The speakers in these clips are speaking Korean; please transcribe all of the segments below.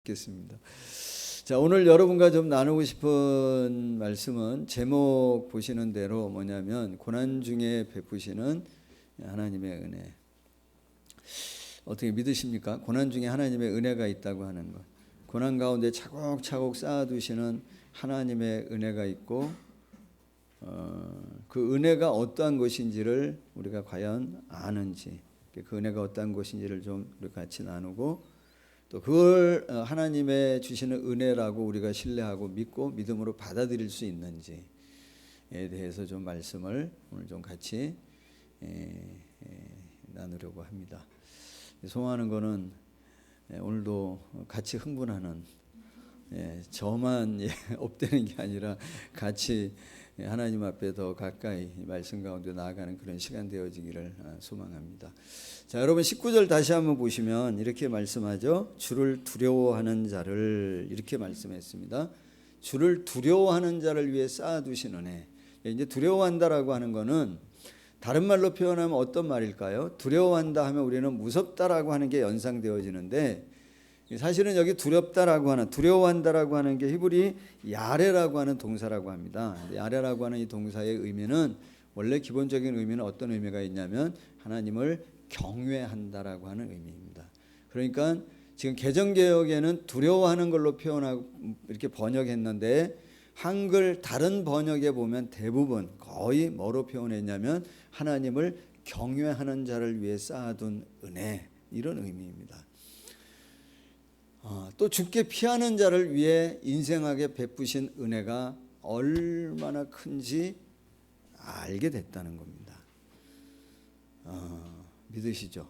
듣겠습니다. 자, 오늘 여러분과 좀 나누고 싶은 말씀은 제목 보시는 대로 뭐냐면 고난 중에 베푸시는 하나님의 은혜. 어떻게 믿으십니까? 고난 중에 하나님의 은혜가 있다고 하는 것. 고난 가운데 차곡차곡 쌓아두시는 하나님의 은혜가 있고 그 은혜가 어떠한 것인지를 우리가 과연 아는지, 그 은혜가 어떠한 것인지를 좀 우리 같이 나누고, 또 그걸 하나님의 주시는 은혜라고 우리가 신뢰하고 믿고 믿음으로 받아들일 수 있는지에 대해서 좀 말씀을 오늘 좀 같이 나누려고 합니다. 소망하는 거는 오늘도 같이 흥분하는, 저만 업되는 게 아니라 같이 하나님 앞에 더 가까이 말씀 가운데 나아가는 그런 시간 되어지기를 소망합니다. 자, 여러분 19절 다시 한번 보시면 이렇게 말씀하죠. 주를 두려워하는 자를, 이렇게 말씀했습니다. 주를 두려워하는 자를 위해 쌓아두신 은혜. 이제 두려워한다라고 하는 거는 다른 말로 표현하면 어떤 말일까요? 두려워한다 하면 우리는 무섭다라고 하는 게 연상되어지는데, 사실은 여기 두렵다라고 하는, 두려워한다라고 하는 게 히브리 야레라고 하는 동사라고 합니다. 야레라고 하는 이 동사의 의미는, 원래 기본적인 의미는 어떤 의미가 있냐면 하나님을 경외한다라고 하는 의미입니다. 그러니까 지금 개정개혁에는 두려워하는 걸로 표현하고 이렇게 번역했는데, 한글 다른 번역에 보면 대부분 거의 뭐로 표현했냐면 하나님을 경외하는 자를 위해 쌓아둔 은혜, 이런 의미입니다. 또 죽게 피하는 자를 위해 인생하게 베푸신 은혜가 얼마나 큰지 알게 됐다는 겁니다. 믿으시죠?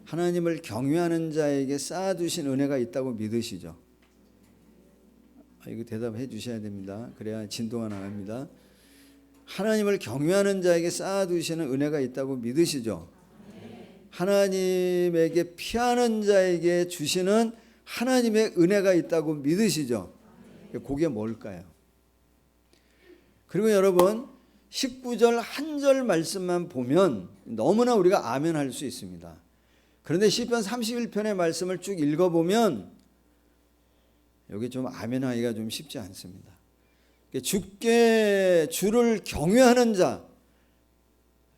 하나님을 경외하는 자에게 쌓아두신 은혜가 있다고 믿으시죠? 이거 대답해 주셔야 됩니다. 그래야 진도가 나갑니다. 하나님을 경외하는 자에게 쌓아두시는 은혜가 있다고 믿으시죠? 하나님에게 피하는 자에게 주시는 하나님의 은혜가 있다고 믿으시죠? 그게 뭘까요? 그리고 여러분 19절 한 절 말씀만 보면 너무나 우리가 아멘 할 수 있습니다. 그런데 시편 31편의 말씀을 쭉 읽어보면 여기 좀 아멘 하기가 좀 쉽지 않습니다. 주를 경외하는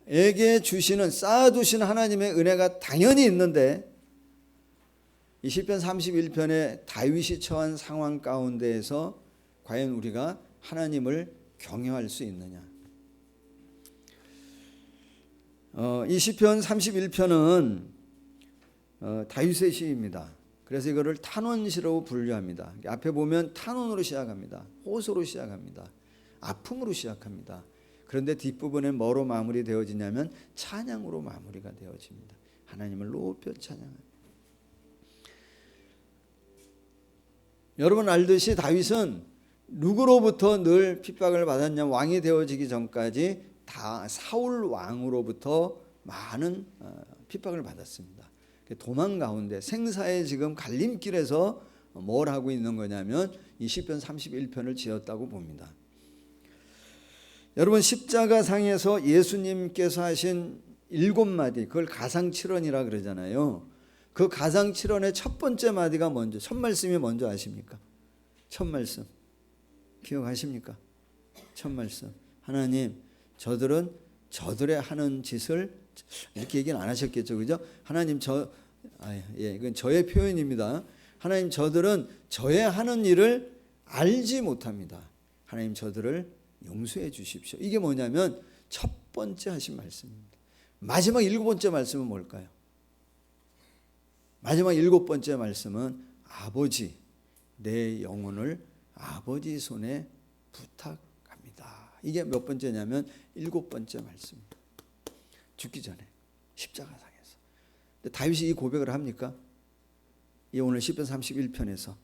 자에게 주시는, 쌓아두시는 하나님의 은혜가 당연히 있는데, 이 시편 31편의 다윗이 처한 상황 가운데에서 과연 우리가 하나님을 경외할 수 있느냐? 이 시편 31편은 다윗의 시입니다. 그래서 이거를 탄원시로 분류합니다. 앞에 보면 탄원으로 시작합니다. 호소로 시작합니다. 아픔으로 시작합니다. 그런데 뒷부분에 뭐로 마무리되어지냐면 찬양으로 마무리가 되어집니다. 하나님을 높여 찬양합니다. 여러분 알듯이 다윗은 누구로부터 늘 핍박을 받았냐면, 왕이 되어지기 전까지 다 사울 왕으로부터 많은 핍박을 받았습니다. 도망 가운데 생사의 지금 갈림길에서 뭘 하고 있는 거냐면 이 시편 31편을 지었다고 봅니다. 여러분 십자가상에서 예수님께서 하신 7마디, 그걸 가상칠언이라 그러잖아요. 그 가상칠언의 첫 번째 마디가 먼저, 첫 말씀이 뭔지 아십니까? 첫 말씀 기억하십니까? 첫 말씀, 하나님 저들은 저들의 하는 짓을, 이렇게 얘기는 안 하셨겠죠, 그죠? 하나님 이건 저의 표현입니다. 하나님 저들은 저의 하는 일을 알지 못합니다. 하나님 저들을 용서해 주십시오. 이게 뭐냐면 첫 번째 하신 말씀입니다. 마지막 7번째 말씀은 뭘까요? 마지막 7번째 말씀은 아버지, 내 영혼을 아버지 손에 부탁합니다. 이게 몇 번째냐면 7번째 말씀입니다. 죽기 전에 십자가상에서. 근데 다윗이 이 고백을 합니까? 이 오늘 시편 31편에서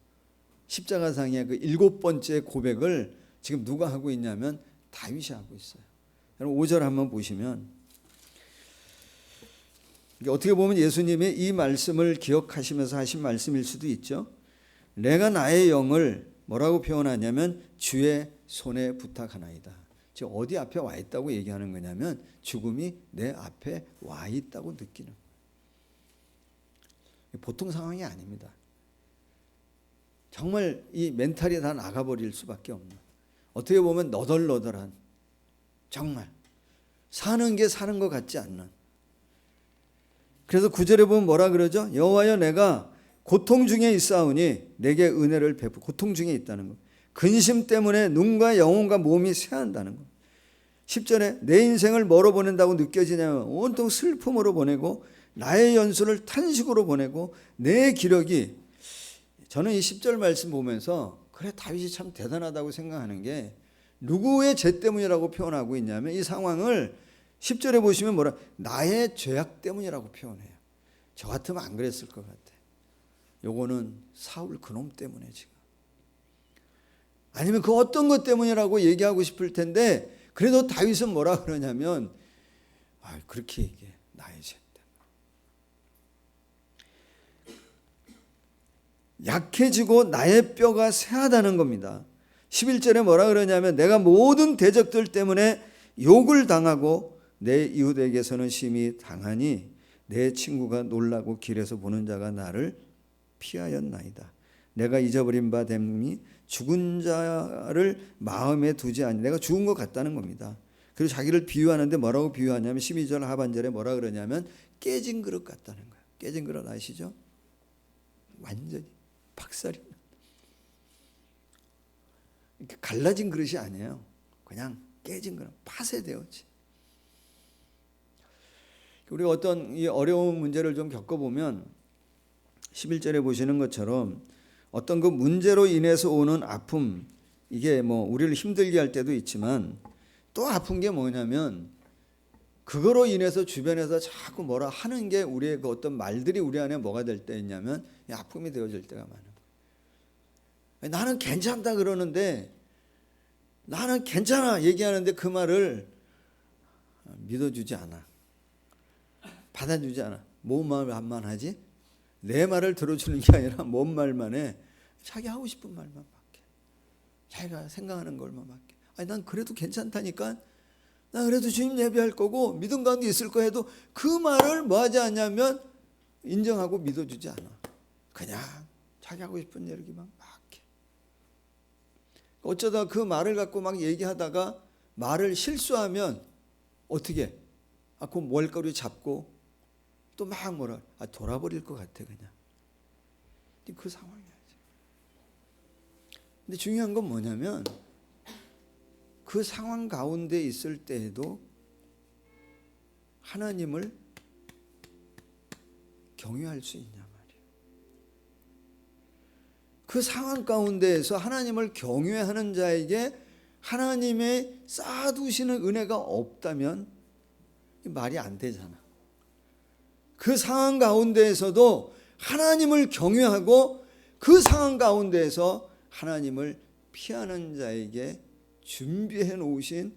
십자가상의 그 7번째 고백을 지금 누가 하고 있냐면 다윗이 하고 있어요. 여러분 5절 한번 보시면, 어떻게 보면 예수님이 이 말씀을 기억하시면서 하신 말씀일 수도 있죠. 내가 나의 영을 뭐라고 표현하냐면 주의 손에 부탁하나이다. 지금 어디 앞에 와 있다고 얘기하는 거냐면 죽음이 내 앞에 와 있다고 느끼는 거예요. 보통 상황이 아닙니다. 정말 이 멘탈이 다 나가버릴 수밖에 없는, 어떻게 보면 너덜너덜한, 정말 사는 게 사는 것 같지 않는. 그래서 9절에 보면 뭐라 그러죠? 여호와여 내가 고통 중에 있사오니 내게 은혜를 베푸. 고통 중에 있다는 것. 근심 때문에 눈과 영혼과 몸이 쇠한다는 것. 10절에 내 인생을 뭐로 보낸다고 느껴지냐면 온통 슬픔으로 보내고 나의 연수를 탄식으로 보내고 내 기력이, 저는 이 10절 말씀 보면서 그래 다윗이 참 대단하다고 생각하는 게, 누구의 죄 때문이라고 표현하고 있냐면 이 상황을 10절에 보시면 뭐라, 나의 죄악 때문이라고 표현해요. 저 같으면 안 그랬을 것 같아. 요거는 사울 그놈 때문에 지금, 아니면 그 어떤 것 때문이라고 얘기하고 싶을 텐데, 그래도 다윗은 뭐라 그러냐면 그렇게 얘기해. 나의 죄 때문에. 약해지고 나의 뼈가 쇠하다는 겁니다. 11절에 뭐라 그러냐면 내가 모든 대적들 때문에 욕을 당하고 내 이웃에게서는 심히 당하니 내 친구가 놀라고 길에서 보는 자가 나를 피하였나이다. 내가 잊어버린 바 됨이 죽은 자를 마음에 두지 않니. 내가 죽은 것 같다는 겁니다. 그리고 자기를 비유하는데 뭐라고 비유하냐면 12절 하반절에 뭐라 그러냐면 깨진 그릇 같다는 거예요. 깨진 그릇 아시죠? 완전히 박살이, 갈라진 그릇이 아니에요. 그냥 깨진 그릇, 파쇄되었지. 우리가 어떤 이 어려운 문제를 좀 겪어보면 11절에 보시는 것처럼 어떤 그 문제로 인해서 오는 아픔, 이게 뭐 우리를 힘들게 할 때도 있지만 또 아픈 게 뭐냐면 그거로 인해서 주변에서 자꾸 뭐라 하는 게, 우리의 그 어떤 말들이 우리 안에 뭐가 될 때 있냐면 아픔이 되어질 때가 많아요. 나는 괜찮다 그러는데, 나는 괜찮아 얘기하는데 그 말을 믿어주지 않아, 받아주지 않아. 뭔 말만 하지? 내 말을 들어주는 게 아니라 뭔 말만 해. 자기 하고 싶은 말만 밖에, 자기가 생각하는 걸만 밖에. 아니 난 그래도 괜찮다니까, 난 그래도 주님 예배할 거고 믿음 가운데 있을 거 해도 그 말을 뭐 하지 않냐면 인정하고 믿어주지 않아. 그냥 자기 하고 싶은 얘기만 막 해. 어쩌다 그 말을 갖고 막 얘기하다가 말을 실수하면 어떻게 해? 그 멀거리 잡고 또 막 뭐라, 돌아버릴 것 같아 그냥. 그 상황이야. 근데 중요한 건 뭐냐면 그 상황 가운데 있을 때에도 하나님을 경외할 수 있냐 말이에요. 그 상황 가운데에서 하나님을 경외하는 자에게 하나님의 쌓아두시는 은혜가 없다면 말이 안 되잖아. 그 상황 가운데에서도 하나님을 경외하고 그 상황 가운데에서 하나님을 피하는 자에게 준비해 놓으신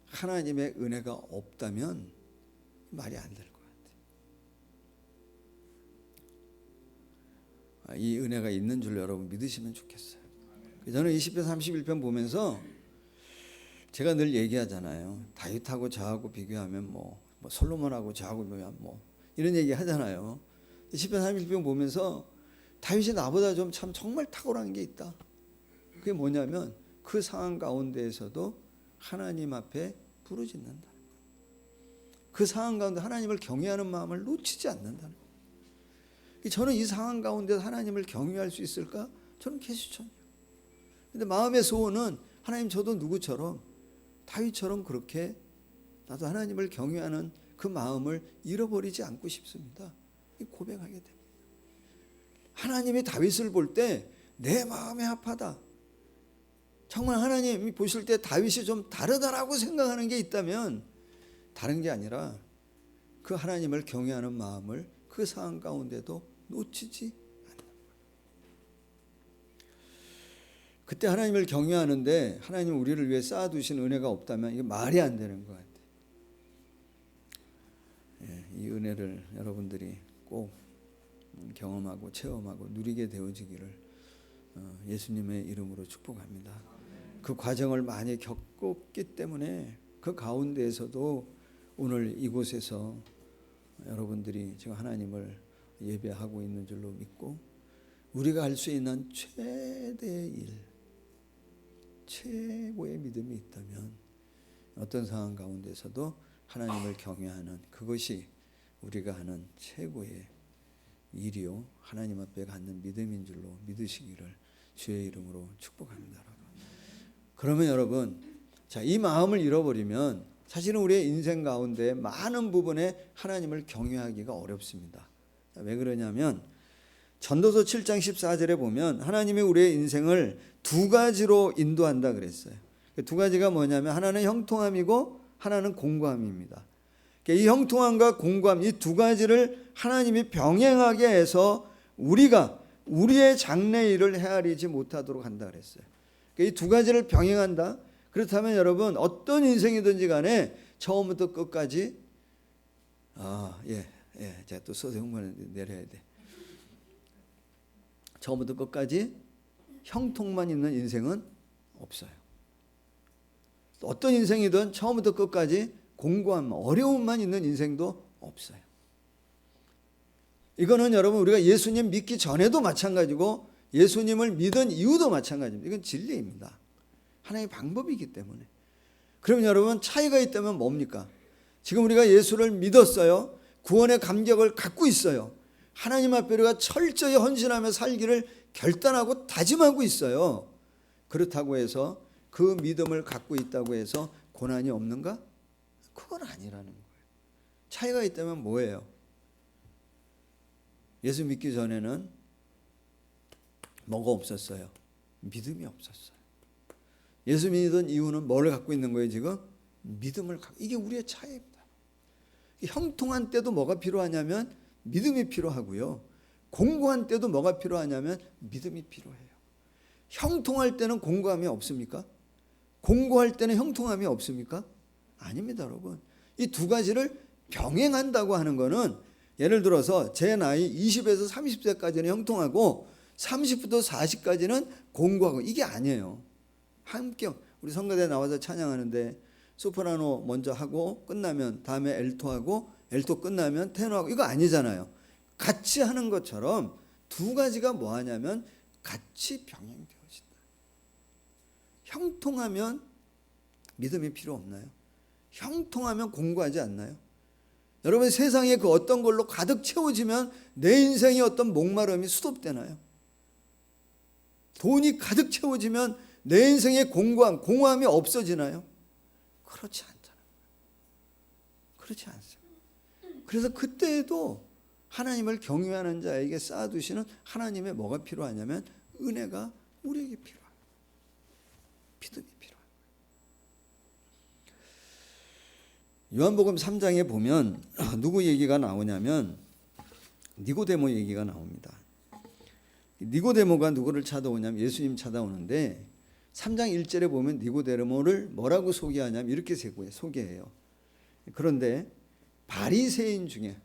하나님의 은혜가 없다면 말이 안 될 것 같아요. 이 은혜가 있는 줄 여러분 믿으시면 좋겠어요. 저는 20편 31편 보면서 제가 늘 얘기하잖아요. 다윗하고 저하고 비교하면 뭐 솔로몬하고 저하고 비교하면 뭐 이런 얘기 하잖아요. 10편 31편 보면서 다윗이 나보다 좀 참 정말 탁월한 게 있다. 그게 뭐냐면 그 상황 가운데에서도 하나님 앞에 부르짖는다는 거예요. 그 상황 가운데 하나님을 경외하는 마음을 놓치지 않는다는 거예요. 저는 이 상황 가운데 하나님을 경외할 수 있을까? 저는 개수천이에요. 근데 마음의 소원은 하나님 저도 누구처럼 다윗처럼 그렇게 나도 하나님을 경외하는 그 마음을 잃어버리지 않고 싶습니다. 고백하게 됩니다. 하나님이 다윗을 볼 때 내 마음이 아파다. 정말 하나님이 보실 때 다윗이 좀 다르다라고 생각하는 게 있다면 다른 게 아니라 그 하나님을 경외하는 마음을 그 상황 가운데도 놓치지 않는 거예요. 그때 하나님을 경외하는데 하나님 우리를 위해 쌓아두신 은혜가 없다면 이게 말이 안 되는 것 같아요. 이 은혜를 여러분들이 꼭 경험하고 체험하고 누리게 되어지기를 예수님의 이름으로 축복합니다. 그 과정을 많이 겪었기 때문에 그 가운데에서도 오늘 이곳에서 여러분들이 지금 하나님을 예배하고 있는 줄로 믿고 우리가 할 수 있는 최대의 일, 최고의 믿음이 있다면 어떤 상황 가운데서도 하나님을 경외하는 그것이 우리가 하는 최고의 일이요 하나님 앞에 갖는 믿음인 줄로 믿으시기를 주의 이름으로 축복합니다. 그러면 여러분, 자, 이 마음을 잃어버리면 사실은 우리의 인생 가운데 많은 부분에 하나님을 경외하기가 어렵습니다. 왜 그러냐면 전도서 7장 14절에 보면 하나님이 우리의 인생을 두 가지로 인도한다 그랬어요. 두 가지가 뭐냐면 하나는 형통함이고 하나는 공고함입니다. 이 형통함과 공고함, 이 두 가지를 하나님이 병행하게 해서 우리가 우리의 장래 일을 헤아리지 못하도록 한다 그랬어요. 이 두 가지를 병행한다. 그렇다면 여러분 어떤 인생이든지 간에 처음부터 끝까지 제가 또 서서 흥분을 내려야 돼. 처음부터 끝까지 형통만 있는 인생은 없어요. 어떤 인생이든 처음부터 끝까지 공고함, 어려움만 있는 인생도 없어요. 이거는 여러분 우리가 예수님 믿기 전에도 마찬가지고 예수님을 믿은 이유도 마찬가지입니다. 이건 진리입니다. 하나님의 방법이기 때문에. 그러면 여러분 차이가 있다면 뭡니까? 지금 우리가 예수를 믿었어요. 구원의 감격을 갖고 있어요. 하나님 앞에 우리가 철저히 헌신하며 살기를 결단하고 다짐하고 있어요. 그렇다고 해서 그 믿음을 갖고 있다고 해서 고난이 없는가? 그건 아니라는 거예요. 차이가 있다면 뭐예요? 예수 믿기 전에는 뭐가 없었어요? 믿음이 없었어요. 예수 믿은 이유는 뭘 갖고 있는 거예요 지금? 믿음을 갖고. 이게 우리의 차이입니다. 형통한 때도 뭐가 필요하냐면 믿음이 필요하고요. 공고한 때도 뭐가 필요하냐면 믿음이 필요해요. 형통할 때는 공고함이 없습니까? 공고할 때는 형통함이 없습니까? 아닙니다, 여러분. 이 두 가지를 병행한다고 하는 거는 예를 들어서 제 나이 20에서 30세까지는 형통하고 30부터 40까지는 공고하고 이게 아니에요. 함께 우리 성가대 나와서 찬양하는데 소프라노 먼저 하고 끝나면 다음에 엘토하고 엘토 끝나면 테너하고 이거 아니잖아요. 같이 하는 것처럼 두 가지가 뭐 하냐면 같이 병행되어진다. 형통하면 믿음이 필요 없나요? 형통하면 공고하지 않나요? 여러분 세상에 그 어떤 걸로 가득 채워지면 내 인생의 어떤 목마름이 수습되나요? 돈이 가득 채워지면 내 인생의 공허함이 없어지나요? 그렇지 않잖아요. 그렇지 않습니다. 그래서 그때에도 하나님을 경외하는 자에게 쌓아두시는 하나님의 뭐가 필요하냐면 은혜가 우리에게 필요해요. 믿음이 필요해요. 요한복음 3장에 보면 누구 얘기가 나오냐면 니고데모 얘기가 나옵니다. 니고데모가 누구를 찾아오냐면 예수님 찾아오는데 3장 1절에 보면 니고데모를 뭐라고 소개하냐면 이렇게 소개해요. 그런데 바리새인 중에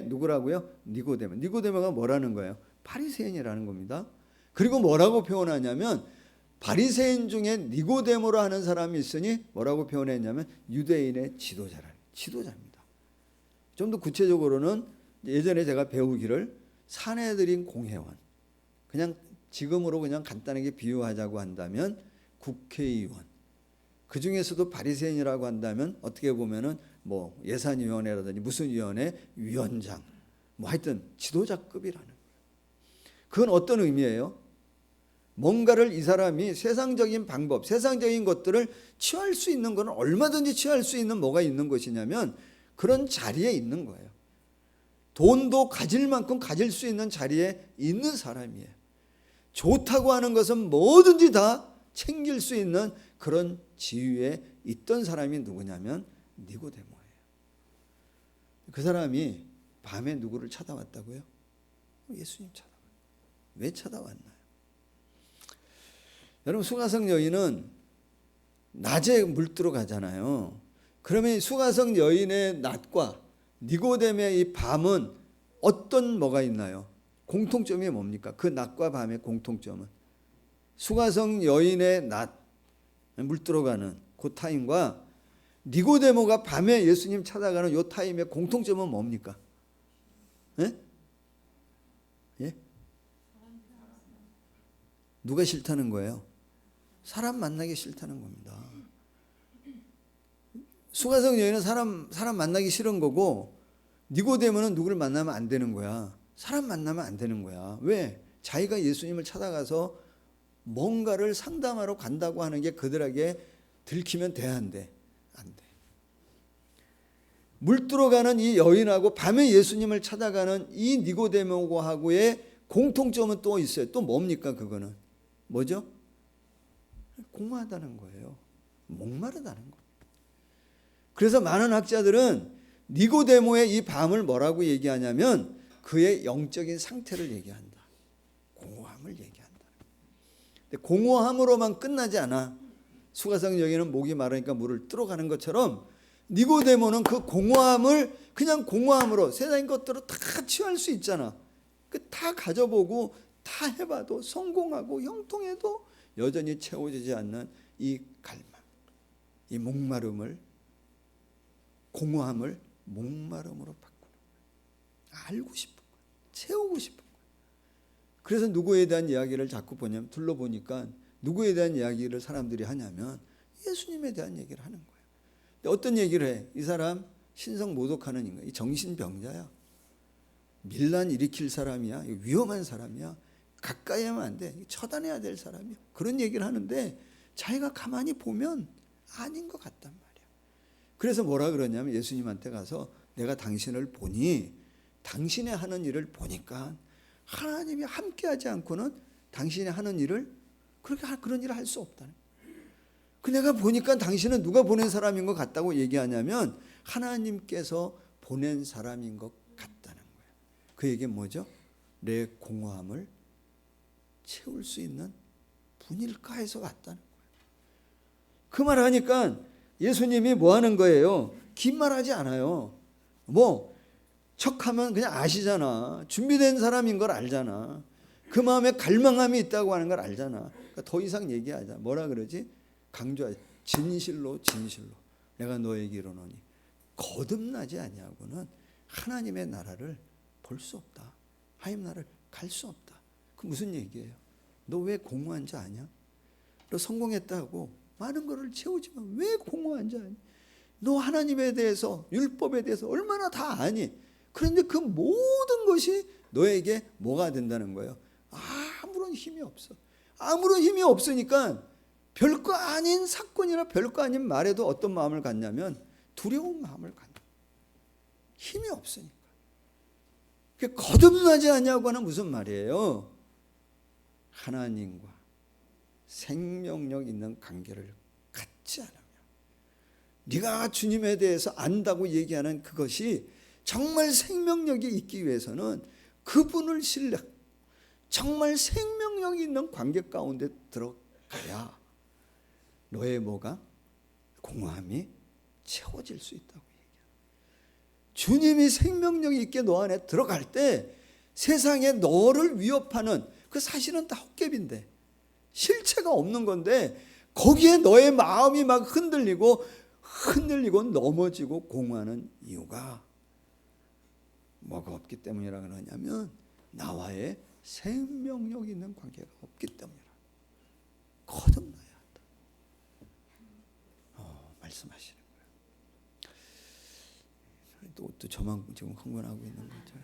누구라고요? 니고데모가 뭐라는 거예요? 바리새인이라는 겁니다. 그리고 뭐라고 표현하냐면 바리새인 중에 니고데모로 하는 사람이 있으니 뭐라고 표현했냐면 유대인의 지도자입니다. 좀 더 구체적으로는 예전에 제가 배우기를 사내들인 공회원, 그냥 지금으로 그냥 간단하게 비유하자고 한다면 국회의원, 그 중에서도 바리새인이라고 한다면 어떻게 보면은 뭐 예산위원회라든지 무슨 위원회 위원장, 뭐 하여튼 지도자급이라는 거예요. 그건 어떤 의미예요? 뭔가를 이 사람이 세상적인 방법, 세상적인 것들을 취할 수 있는 것은 얼마든지 취할 수 있는 뭐가 있는 것이냐면 그런 자리에 있는 거예요. 돈도 가질 만큼 가질 수 있는 자리에 있는 사람이에요. 좋다고 하는 것은 뭐든지 다 챙길 수 있는 그런 지위에 있던 사람이 누구냐면 니고데모예요. 그 사람이 밤에 누구를 찾아왔다고요? 예수님 찾아왔어요. 왜 찾아왔나요? 여러분 수가성 여인은 낮에 물들어 가잖아요. 그러면 수가성 여인의 낮과 니고데모의 이 밤은 어떤 뭐가 있나요? 공통점이 뭡니까? 그 낮과 밤의 공통점은 수가성 여인의 낮 물들어가는 그 타임과 니고데모가 밤에 예수님 찾아가는 이 타임의 공통점은 뭡니까? 네? 예? 누가 싫다는 거예요? 사람 만나기 싫다는 겁니다. 수가성 여인은 사람 만나기 싫은 거고, 니고데모는 누구를 만나면 안 되는 거야. 사람 만나면 안 되는 거야. 왜? 자기가 예수님을 찾아가서 뭔가를 상담하러 간다고 하는 게 그들에게 들키면 돼, 안 돼? 안 돼. 물 들어가는 이 여인하고 밤에 예수님을 찾아가는 이 니고데모하고의 공통점은 또 있어요. 또 뭡니까 그거는? 뭐죠? 공허하다는 거예요. 목마르다는 거예요. 그래서 많은 학자들은 니고데모의 이 밤을 뭐라고 얘기하냐면 그의 영적인 상태를 얘기한다. 공허함을 얘기한다. 근데 공허함으로만 끝나지 않아. 수가성 여인은 목이 마르니까 물을 들어가는 것처럼 니고데모는 그 공허함을 그냥 공허함으로 세상의 것들을 다 취할 수 있잖아. 다 가져보고 다 해봐도 성공하고 형통해도 여전히 채워지지 않는 이 갈망, 이 목마름을, 공허함을 목마름으로 바꾸는 거야. 알고 싶은 거야. 채우고 싶은 거야. 그래서 누구에 대한 이야기를 자꾸 보냐면 둘러보니까 누구에 대한 이야기를 사람들이 하냐면 예수님에 대한 얘기를 하는 거예요. 근데 어떤 얘기를 해? 이 사람 신성 모독하는 인간, 이 정신병자야. 밀란 일으킬 사람이야. 위험한 사람이야. 가까이 하면 안 돼. 처단해야 될 사람이야. 그런 얘기를 하는데 자기가 가만히 보면 아닌 것 같단 말이야. 그래서 뭐라 그러냐면 예수님한테 가서 내가 당신을 보니 당신의 하는 일을 보니까 하나님이 함께하지 않고는 당신이 하는 일을 그런 일을 할 수 없다는 거예요. 그 내가 보니까 당신은 누가 보낸 사람인 것 같다고 얘기하냐면 하나님께서 보낸 사람인 것 같다는 거예요. 그 얘기는 뭐죠? 내 공허함을 채울 수 있는 분일까 해서 같다는 거예요. 그 말 하니까 예수님이 뭐 하는 거예요? 긴 말하지 않아요. 뭐 척하면 그냥 아시잖아. 준비된 사람인 걸 알잖아. 그 마음에 갈망함이 있다고 하는 걸 알잖아. 그러니까 더 이상 얘기하자. 뭐라 그러지? 강조하지. 진실로 내가 너에게 이르노니 거듭나지 아니하고는 하나님의 나라를 볼 수 없다. 하나님 나라를 갈 수 없다. 그 무슨 얘기예요? 너 왜 공허한 자 아니야? 너 성공했다고 많은 것을 채우지만 왜 공허한 자 아니? 너 하나님에 대해서 율법에 대해서 얼마나 다 아니? 그런데 그 모든 것이 너에게 뭐가 된다는 거예요? 아무런 힘이 없어. 아무런 힘이 없으니까 별거 아닌 사건이나 별거 아닌 말에도 어떤 마음을 갖냐면 두려운 마음을 갖는. 힘이 없으니까. 거듭나지 않냐고 하는 무슨 말이에요? 하나님과 생명력 있는 관계를 갖지 않으면 네가 주님에 대해서 안다고 얘기하는 그것이 정말 생명력이 있기 위해서는 그분을 신뢰, 정말 생명력이 있는 관계 가운데 들어가야 너의 뭐가? 공허함이 채워질 수 있다고 얘기해요. 주님이 생명력 있게 너 안에 들어갈 때 세상에 너를 위협하는 그 사실은 다 헛개비인데 실체가 없는 건데 거기에 너의 마음이 막 흔들리고 넘어지고 공허하는 이유가 뭐가 없기 때문이라 그러냐면 나와의 생명력 있는 관계가 없기 때문이라. 거듭나야 한다. 말씀하시는 거예요. 또 저만 지금 흥분하고 있는 거죠.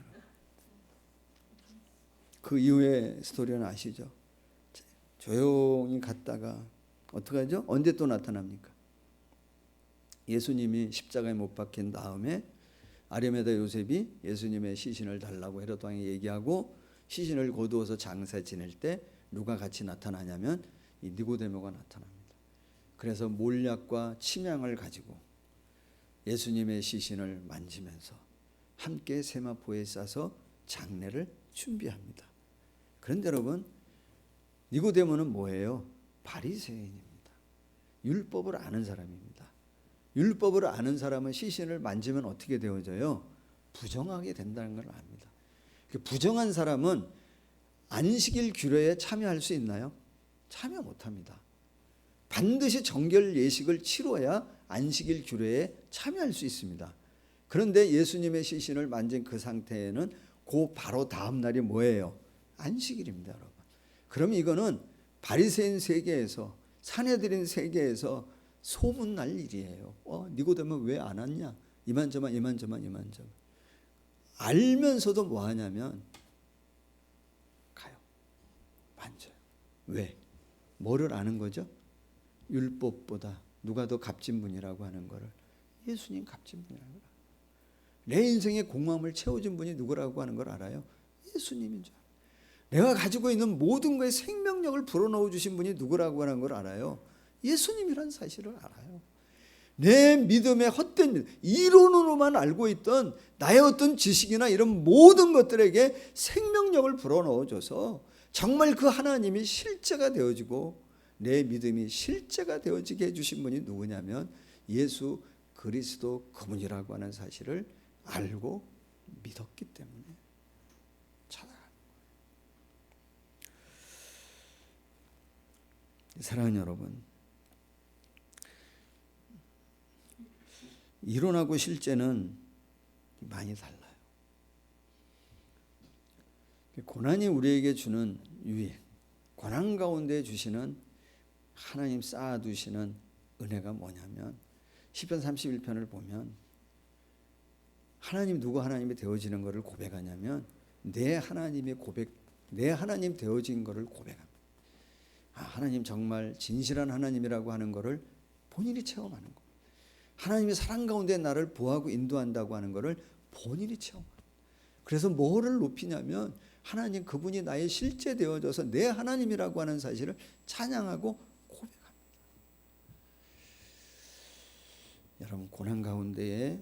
그 이후의 스토리는 아시죠? 조용히 갔다가 어떻게 하죠? 언제 또 나타납니까? 예수님이 십자가에 못 박힌 다음에 아리마다 요셉이 예수님의 시신을 달라고 헤롯 왕에 얘기하고 시신을 거두어서 장사 지낼 때 누가 같이 나타나냐면 이 니고데모가 나타납니다. 그래서 몰약과 침향을 가지고 예수님의 시신을 만지면서 함께 세마포에 싸서 장례를 준비합니다. 그런데 여러분, 니고데모는 뭐예요? 바리새인입니다. 율법을 아는 사람입니다. 율법을 아는 사람은 시신을 만지면 어떻게 되어져요? 부정하게 된다는 걸 압니다. 부정한 사람은 안식일 규례에 참여할 수 있나요? 참여 못합니다. 반드시 정결 예식을 치러야 안식일 규례에 참여할 수 있습니다. 그런데 예수님의 시신을 만진 그 상태에는 그 바로 다음 날이 뭐예요? 안식일입니다, 여러분. 그럼 이거는 바리새인 세계에서, 사내들인 세계에서 소문날 일이에요. 니고데모 왜 안 왔냐? 이만저만. 알면서도 뭐 하냐면 가요. 만져요. 왜? 뭐를 아는 거죠? 율법보다 누가 더 값진 분이라고 하는 거를. 예수님 값진 분이라고. 내 인생의 공허함을 채워준 분이 누구라고 하는 걸 알아요? 예수님인 줄 알아요. 내가 가지고 있는 모든 것에 생명력을 불어넣어 주신 분이 누구라고 하는 걸 알아요? 예수님이란 사실을 알아요. 내 믿음의 헛된 믿음, 이론으로만 알고 있던 나의 어떤 지식이나 이런 모든 것들에게 생명력을 불어넣어줘서 정말 그 하나님이 실제가 되어지고 내 믿음이 실제가 되어지게 해주신 분이 누구냐면 예수 그리스도 그분이라고 하는 사실을 알고 믿었기 때문에 찾아가는 거예요. 사랑하는 여러분, 이론하고 실제는 많이 달라요. 고난이 우리에게 주는 유익, 고난 가운데 주시는 하나님 쌓아두시는 은혜가 뭐냐면 시편 31편을 보면 하나님 누구 하나님이 되어지는 것을 고백하냐면 내 하나님 되어진 것을 고백합니다. 하나님 정말 진실한 하나님이라고 하는 것을 본인이 체험하는 거. 하나님이 사랑 가운데 나를 보호하고 인도한다고 하는 것을 본인이 체험합니다. 그래서 뭐를 높이냐면 하나님 그분이 나의 실제 되어져서 내 하나님이라고 하는 사실을 찬양하고 고백합니다. 여러분, 고난 가운데에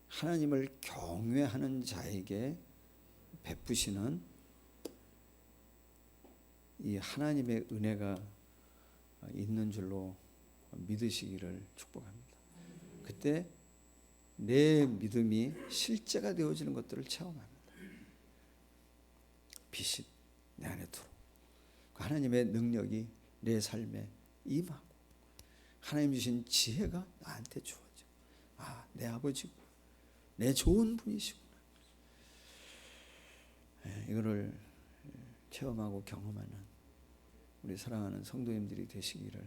하나님을 경외하는 자에게 베푸시는 이 하나님의 은혜가 있는 줄로 믿으시기를 축복합니다. 그때 내 믿음이 실제가 되어지는 것들을 체험합니다. 빛이 내 안에 들어, 하나님의 능력이 내 삶에 임하고 하나님 주신 지혜가 나한테 주어져. 내 아버지고 내 좋은 분이시구나. 이거를 체험하고 경험하는 우리 사랑하는 성도님들이 되시기를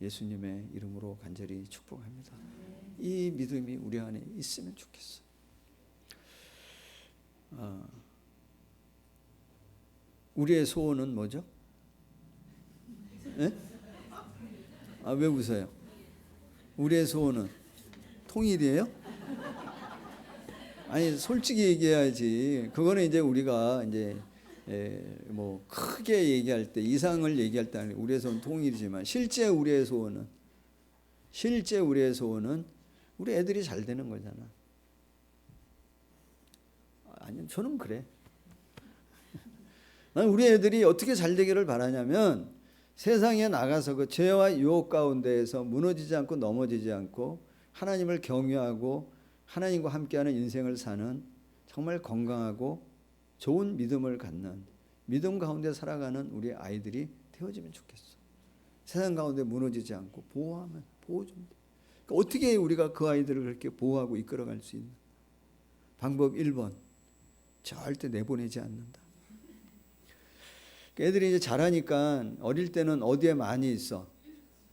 예수님의 이름으로 간절히 축복합니다. 이 믿음이 우리 안에 있으면 좋겠어요. 우리의 소원은 뭐죠? 네? 왜 웃어요? 우리의 소원은 통일이에요? 아니, 솔직히 얘기해야지. 그거는 이제 우리가 이제 뭐 크게 얘기할 때, 이상을 얘기할 때 우리의 소원은 통일이지만 실제 우리의 소원은 우리 애들이 잘 되는 거잖아. 아니, 저는 그래. 난 우리 애들이 어떻게 잘 되기를 바라냐면 세상에 나가서 그 죄와 유혹 가운데에서 무너지지 않고 넘어지지 않고 하나님을 경외하고 하나님과 함께하는 인생을 사는 정말 건강하고 좋은 믿음을 갖는, 믿음 가운데 살아가는 우리 아이들이 되어지면 좋겠어. 세상 가운데 무너지지 않고 보호하면 보호 좀 돼. 그러니까 어떻게 우리가 그 아이들을 그렇게 보호하고 이끌어갈 수 있는 방법 1번, 절대 내보내지 않는다. 애들이 이제 자라니까 어릴 때는 어디에 많이 있어?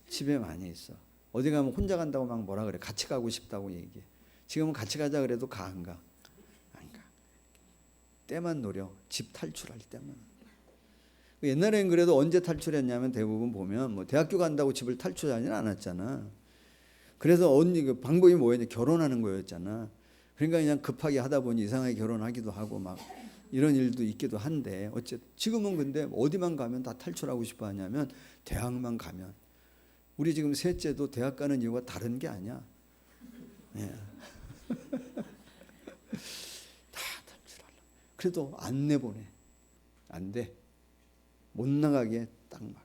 집에 많이 있어. 어디 가면 혼자 간다고 막 뭐라 그래? 같이 가고 싶다고 얘기해. 지금은 같이 가자 그래도 안 가. 때만 노려. 집 탈출할 때만. 옛날엔 그래도 언제 탈출했냐면 대부분 보면 뭐 대학교 간다고 집을 탈출하지는 않았잖아. 그래서 그 방법이 뭐였냐? 결혼하는 거였잖아. 그러니까 그냥 급하게 하다 보니 이상하게 결혼하기도 하고 막 이런 일도 있기도 한데, 어쨌든 지금은 근데 어디만 가면 다 탈출하고 싶어 하냐면 대학만 가면. 우리 지금 셋째도 대학 가는 이유가 다른 게 아니야. 다 탈출하려. 그래도 안 내보내. 안 돼. 못 나가게 딱 막아.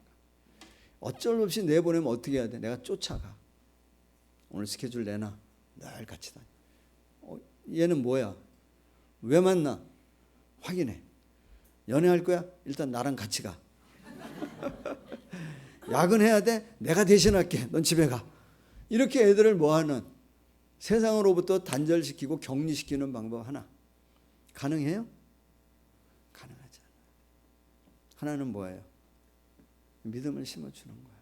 어쩔 수 없이 내보내면 어떻게 해야 돼? 내가 쫓아가. 오늘 스케줄 내놔. 늘 같이 다녀. 얘는 뭐야? 왜 만나? 확인해. 연애할 거야? 일단 나랑 같이 가. 야근해야 돼? 내가 대신할게. 넌 집에 가. 이렇게 애들을 뭐하는, 세상으로부터 단절시키고 격리시키는 방법 하나. 가능해요? 가능하지 않아요. 하나는 뭐예요? 믿음을 심어주는 거예요.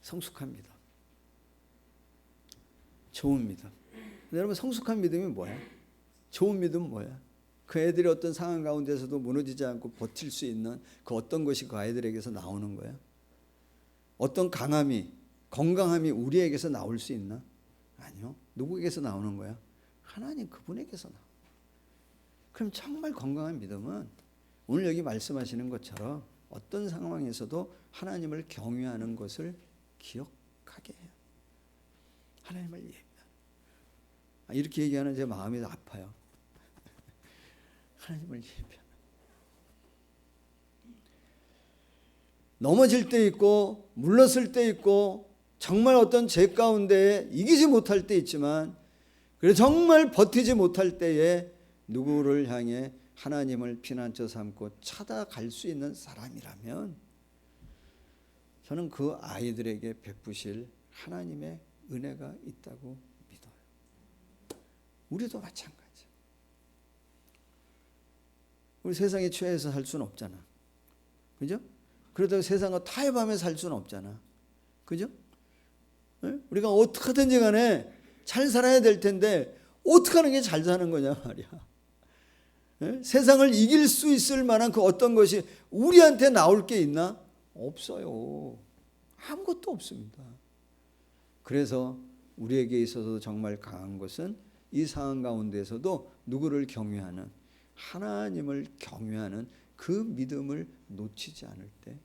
성숙한 믿음, 좋은 믿음. 여러분, 성숙한 믿음이 뭐야? 좋은 믿음은 뭐야? 그 애들이 어떤 상황 가운데서도 무너지지 않고 버틸 수 있는 그 어떤 것이 그 아이들에게서 나오는 거야? 어떤 강함이, 건강함이 우리에게서 나올 수 있나? 아니요. 누구에게서 나오는 거야? 하나님 그분에게서 나와. 그럼 정말 건강한 믿음은 오늘 여기 말씀하시는 것처럼 어떤 상황에서도 하나님을 경외하는 것을 기억하게 해요. 하나님을 예배하는. 이렇게 얘기하는 제 마음이 아파요. 하나님을 예배하는. 넘어질 때 있고 물렀을 때 있고 정말 어떤 죄 가운데 이기지 못할 때 있지만, 그래서 정말 버티지 못할 때에 누구를 향해 하나님을 피난처 삼고 찾아갈 수 있는 사람이라면 저는 그 아이들에게 베푸실 하나님의 은혜가 있다고 믿어요. 우리도 마찬가지. 우리 세상에 취해서 살 수는 없잖아. 그죠? 그러다가 세상과 타협하며 살 수는 없잖아. 그죠? 네? 우리가 어떻게 하든지 간에 잘 살아야 될 텐데 어떻게 하는 게 잘 사는 거냐 말이야. 네? 세상을 이길 수 있을 만한 그 어떤 것이 우리한테 나올 게 있나? 없어요. 아무것도 없습니다. 그래서 우리에게 있어서 정말 강한 것은 이 상황 가운데서도 누구를 경외하는, 하나님을 경외하는 그 믿음을 놓치지 않을 때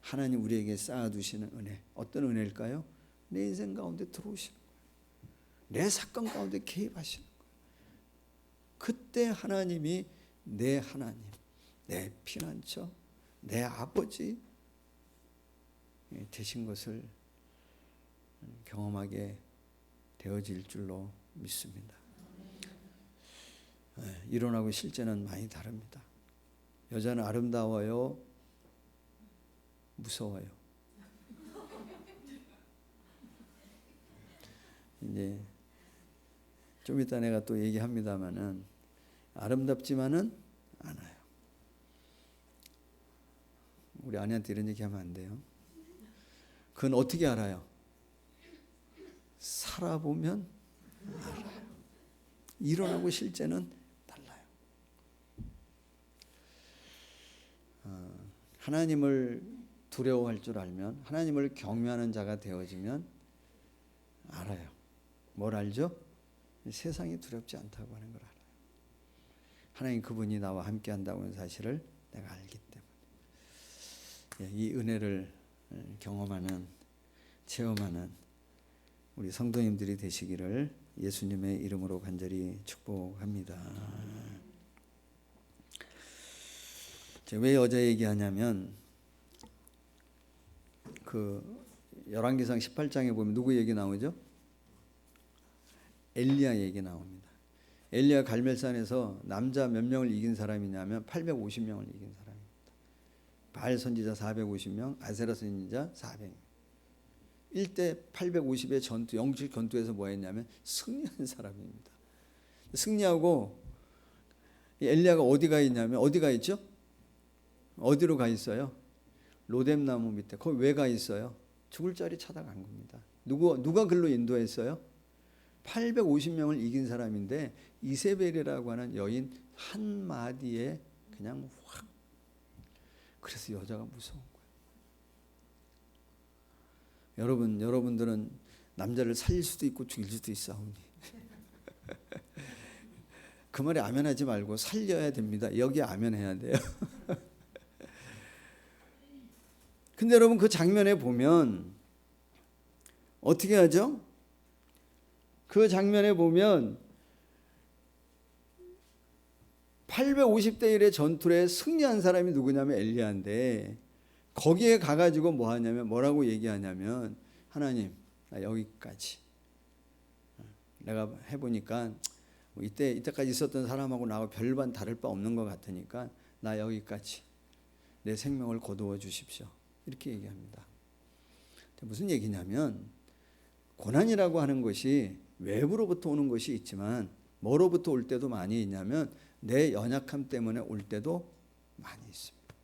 하나님 우리에게 쌓아두시는 은혜. 어떤 은혜일까요? 내 인생 가운데 들어오시는 거예요. 내 사건 가운데 개입하시는 거예요. 그때 하나님이 내 하나님, 내 피난처, 내 아버지 되신 것을 경험하게 되어질 줄로 믿습니다. 이론하고 실제는 많이 다릅니다. 여자는 아름다워요? 무서워요? 이제 좀 이따 내가 또 얘기합니다마는 아름답지만은 않아요. 우리 아내한테 이런 얘기하면 안 돼요. 그건 어떻게 알아요? 살아보면 알아요. 이론하고 실제는 달라요. 하나님을 두려워할 줄 알면, 하나님을 경외하는 자가 되어지면 알아요. 뭘 알죠? 세상이 두렵지 않다고 하는 걸 알아요. 하나님 그분이 나와 함께 한다고 하는 사실을 내가 알기 때문에 이 은혜를 경험하는, 체험하는 우리 성도님들이 되시기를 예수님의 이름으로 간절히 축복합니다. 왜 여자 얘기하냐면 그 열왕기상 18장에 보면 누구 얘기 나오죠? 엘리야 얘기 나옵니다. 엘리야 갈멜산에서 남자 몇 명을 이긴 사람이냐면 850명을 이긴 사람입니다. 바알 선지자 450명, 아세라 선지자 400명. 1대 850의 전투, 영적 전투에서 뭐 했냐면 승리한 사람입니다. 승리하고 엘리야가 어디가 있냐면, 어디가 있죠? 어디로 가 있어요? 로뎀나무 밑에. 거기 왜 가 있어요? 죽을 자리 찾아간 겁니다. 누가 글로 인도했어요? 850명을 이긴 사람인데 이세벨이라고 하는 여인 한마디에 그냥 확. 그래서 여자가 무서운 거예요. 여러분들은 남자를 살릴 수도 있고 죽일 수도 있사오니 그 말에 아멘하지 말고 살려야 됩니다. 여기에 아멘해야 돼요. 근데 여러분 그 장면에 보면 어떻게 하죠? 그 장면에 보면 850대 1의 전투에 승리한 사람이 누구냐면 엘리야인데, 거기에 가가지고 뭐 하냐면, 뭐라고 얘기하냐면, 하나님 나 여기까지, 내가 해보니까 이때까지 있었던 사람하고 나하고 별반 다를 바 없는 것 같으니까 나 여기까지 내 생명을 거두어 주십시오, 이렇게 얘기합니다. 무슨 얘기냐면, 고난이라고 하는 것이 외부로부터 오는 것이 있지만 뭐로부터 올 때도 많이 있냐면 내 연약함 때문에 올 때도 많이 있습니다.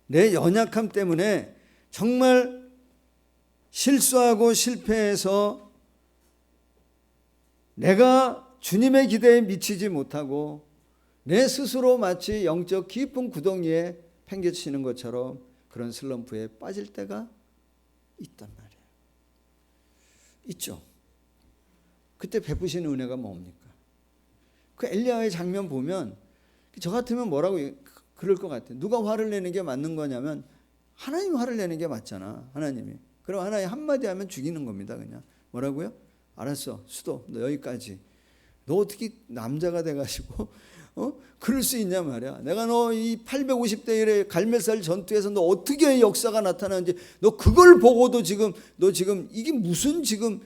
내 연약함 때문에 정말 실수하고 실패해서 내가 주님의 기대에 미치지 못하고 내 스스로 마치 영적 깊은 구덩이에 팽개치는 것처럼 그런 슬럼프에 빠질 때가 있단 말이에요. 있죠. 그때 베푸시는 은혜가 뭡니까? 그 엘리야의 장면 보면 저 같으면 뭐라고 그럴 것 같아요. 누가 화를 내는 게 맞는 거냐면 하나님이 화를 내는 게 맞잖아. 하나님이. 그럼 하나님 한마디 하면 죽이는 겁니다. 그냥. 뭐라고요? 알았어. 수도 너 여기까지. 너 어떻게 남자가 돼가지고 그럴 수 있냐 말이야. 내가 너 이 850대 1의 갈멜살 전투에서 너 어떻게 역사가 나타나는지 너 그걸 보고도 지금 너 지금 이게 무슨 지금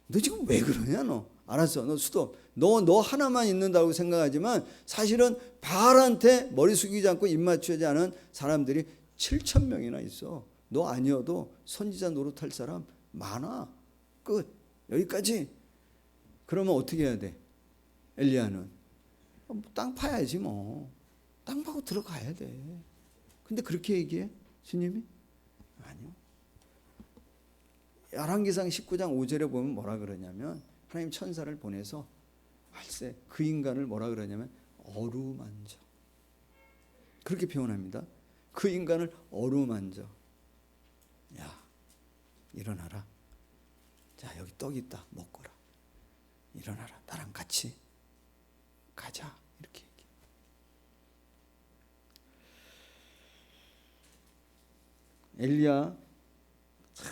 너 지금 왜 그러냐 너. 알았어. 너 수도. 너 하나만 있는다고 생각하지만 사실은 바알한테 머리 숙이지 않고 입 맞추지 않은 사람들이 7,000명이나 있어. 너 아니어도 선지자 노릇할 사람 많아. 끝. 여기까지. 그러면 어떻게 해야 돼? 엘리야는 땅 파야지 뭐. 땅 파고 들어가야 돼. 근데 그렇게 얘기해? 주님이? 아니요. 열왕기상 19장 5절에 보면 뭐라 그러냐면 하나님 천사를 보내서 할세 그 인간을 뭐라 그러냐면 어루만져. 그렇게 표현합니다. 그 인간을 어루만져. 야, 일어나라. 자, 여기 떡 있다. 먹거라. 일어나라. 나랑 같이 가자. 이렇게 얘기해. 엘리야 참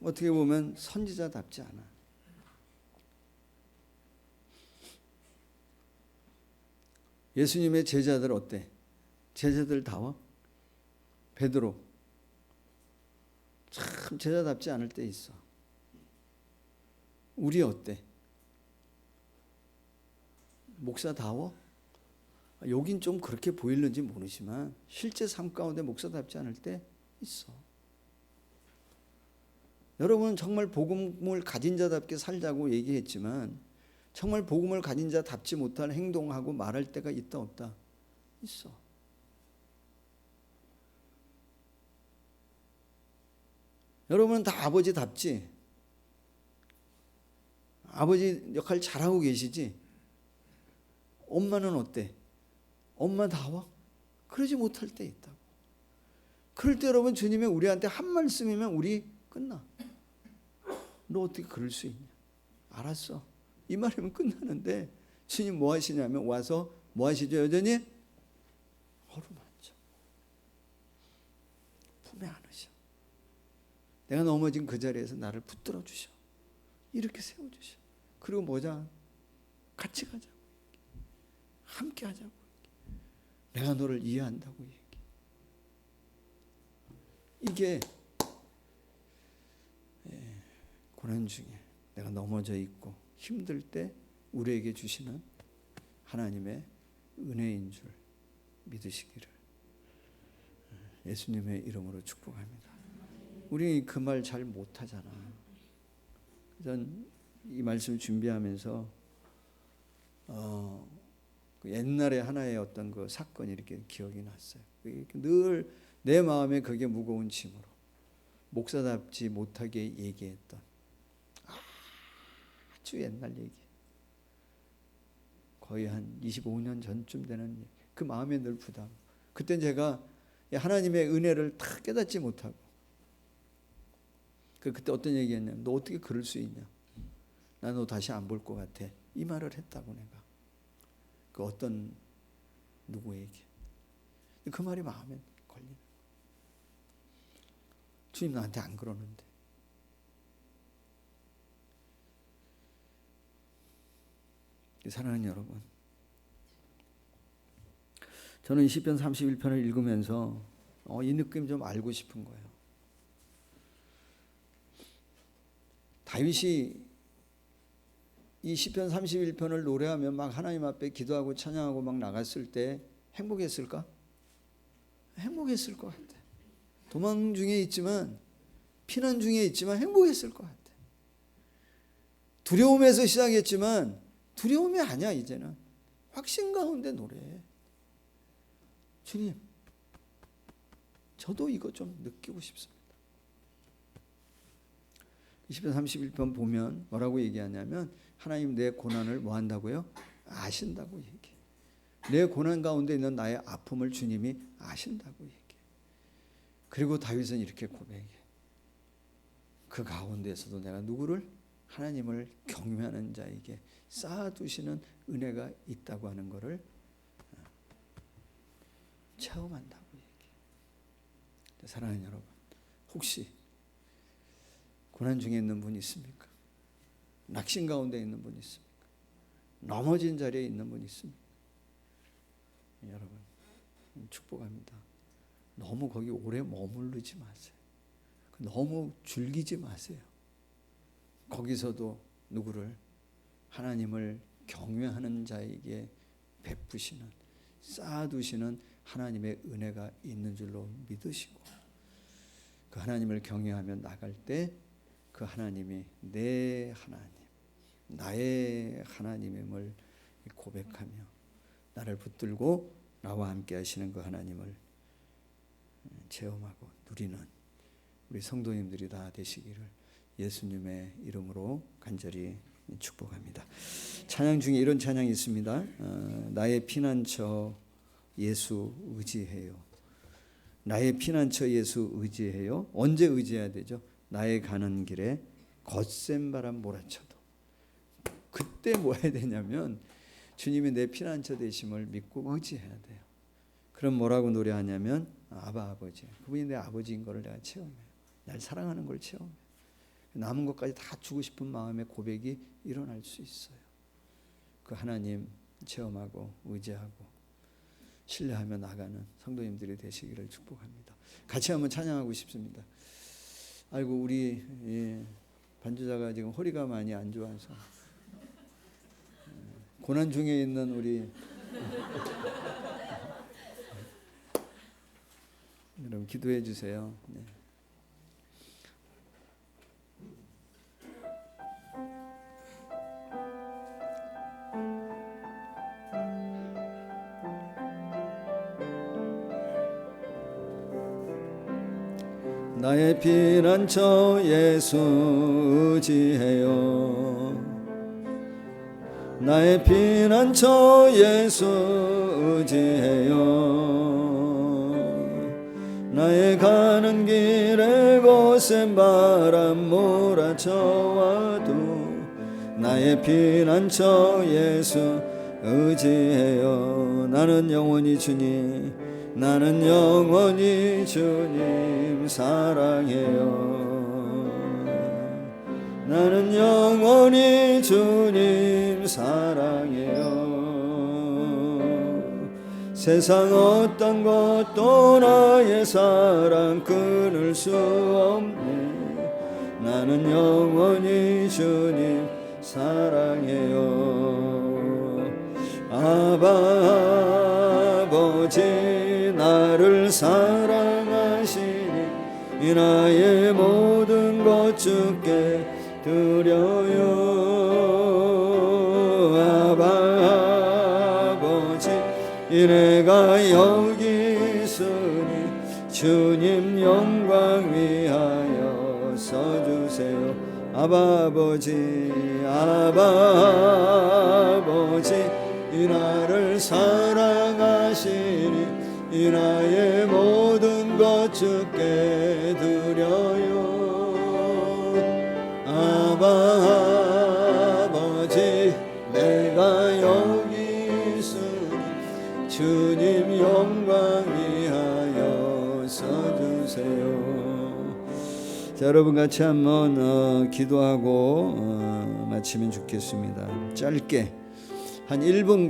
어떻게 보면 선지자답지 않아. 예수님의 제자들 어때? 제자들다워? 베드로 참 제자답지 않을 때 있어. 우리 어때? 목사다워? 여긴 좀 그렇게 보일는지 모르지만 실제 삶 가운데 목사답지 않을 때 있어. 여러분 정말 복음을 가진 자답게 살자고 얘기했지만 정말 복음을 가진 자답지 못한 행동하고 말할 때가 있다 없다? 있어. 여러분은 다 아버지답지? 아버지 역할 잘하고 계시지? 엄마는 어때? 엄마다워? 그러지 못할 때 있다고. 그럴 때 여러분 주님이 우리한테 한 말씀이면 우리 끝나. 너 어떻게 그럴 수 있냐? 알았어. 이 말이면 끝나는데 주님 뭐 하시냐면 와서 뭐 하시죠? 여전히 어루만져. 품에 안으셔. 내가 넘어진 그 자리에서 나를 붙들어 주셔. 이렇게 세워주셔. 그리고 뭐자? 같이 가자고. 함께 하자고. 내가 너를 이해한다고 얘기. 이게 고난 중에 내가 넘어져 있고 힘들 때 우리에게 주시는 하나님의 은혜인 줄 믿으시기를 예수님의 이름으로 축복합니다. 우리 그 말 잘 못하잖아. 전 이 말씀 준비하면서 그 옛날에 하나의 어떤 그 사건이 이렇게 기억이 났어요. 늘 내 마음에 그게 무거운 짐으로 목사답지 못하게 얘기했던 아주 옛날 얘기. 거의 한 25년 전쯤 되는 얘기. 그 마음에 늘 부담. 그때 제가 하나님의 은혜를 다 깨닫지 못하고 그때 어떤 얘기했냐면 너 어떻게 그럴 수 있냐. 나 너 다시 안 볼 것 같아. 이 말을 했다고 내가. 그 어떤 누구에게. 그 말이 마음에 걸리는. 주님 나한테 안 그러는데. 사랑하는 여러분, 저는 시편 31편을 읽으면서 이 느낌 좀 알고 싶은 거예요. 다윗이 이 시편 31편을 노래하며 막 하나님 앞에 기도하고 찬양하고 막 나갔을 때 행복했을까? 행복했을 것 같아. 도망 중에 있지만 피난 중에 있지만 행복했을 것 같아. 두려움에서 시작했지만 두려움이 아니야. 이제는 확신 가운데 노래해. 주님 저도 이거 좀 느끼고 싶습니다. 20편 31편 보면 뭐라고 얘기하냐면 하나님 내 고난을 뭐 한다고요? 아신다고 얘기해. 내 고난 가운데 있는 나의 아픔을 주님이 아신다고 얘기해. 그리고 다윗은 이렇게 고백해. 그 가운데에서도 내가 누구를? 하나님을 경외하는 자에게 쌓아두시는 은혜가 있다고 하는 것을 체험한다고 얘기해. 사랑하는 여러분, 혹시 고난 중에 있는 분 있습니까? 낙심 가운데 있는 분 있습니까? 넘어진 자리에 있는 분 있습니까? 여러분, 축복합니다. 너무 거기 오래 머무르지 마세요. 너무 즐기지 마세요. 거기서도 누구를? 하나님을 경외하는 자에게 베푸시는, 쌓아두시는 하나님의 은혜가 있는 줄로 믿으시고, 그 하나님을 경외하며 나갈 때 그 하나님이 내 하나님, 나의 하나님임을 고백하며 나를 붙들고 나와 함께 하시는 그 하나님을 체험하고 누리는 우리 성도님들이 다 되시기를 예수님의 이름으로 간절히 축복합니다. 찬양 중에 이런 찬양이 있습니다. 나의 피난처 예수 의지해요. 나의 피난처 예수 의지해요. 언제 의지해야 되죠? 나의 가는 길에 거센 바람 몰아쳐도. 그때 뭐 해야 되냐면 주님이 내 피난처 되심을 믿고 의지해야 돼요. 그럼 뭐라고 노래하냐면 아바 아버지, 그분이 내 아버지인 것을 내가 체험해요. 날 사랑하는 걸 체험해요. 남은 것까지 다 주고 싶은 마음의 고백이 일어날 수 있어요. 그 하나님 체험하고 의지하고 신뢰하며 나가는 성도님들이 되시기를 축복합니다. 같이 한번 찬양하고 싶습니다. 아이고 우리 반주자가 지금 허리가 많이 안 좋아서 고난 중에 있는 우리 여러분 기도해 주세요. 네. 나의 피난처 예수 의지해요. 나의 피난처 예수 의지해요. 나의 가는 길에 거센 바람 몰아쳐와도 나의 피난처 예수 의지해요. 나는 영원히 주님, 나는 영원히 주님 사랑해요. 나는 영원히 주님 사랑해요. 세상 어떤 것도 나의 사랑 끊을 수 없네. 나는 영원히 주님 사랑해요. 아바 아버지 나를 사랑하시니 이 나의 모든 것 주께 드려요. 아바 아버지 이 내가 여기 있으니 주님 영광 위하여 써주세요. 아바 아버지 아바 아버지 이 나를 사랑하시니 이 나의 모든 것 주께 드려요. 아바 아버지 내가 여기 있으니 주님 영광 위하여 써주세요. 자, 여러분 같이 한번 기도하고 마치면 좋겠습니다. 짧게 한 1분